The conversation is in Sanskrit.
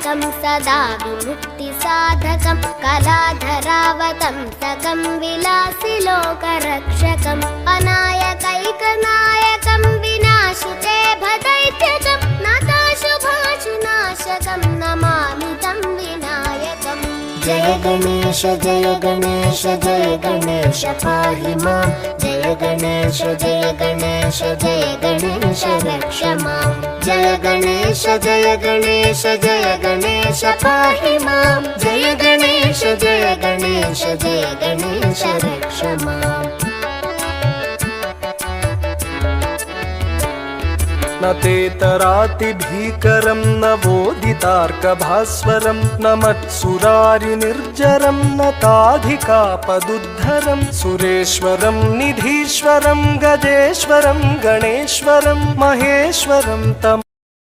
तारकं सदा विमुक्तिसाधकं कलाधरावतंसकं विलासिलोकरक्षकम् अनायकैकनायकं विनाशिते भदैत्यकं नताशुभाशुनाशकं नमामि तं विनायकम्। जय गणेश जय गणेश जय गणेश पाहि मां। जय गणेश जय गणेश जय गणेश रक्ष मां। जय गणेश जय गणेश जय गणेश पाहि मां। जय गणेश जय गणेश जय गणेश रक्ष माम्। न तेतरातिभीकरं न वोदितार्कभास्वरं न मत्सुरारिनिर्जरं न ताधिकापदुद्धरं सुरेश्वरं निधीश्वरं गजेश्वरं गणेश्वरं महेश्वरं तम्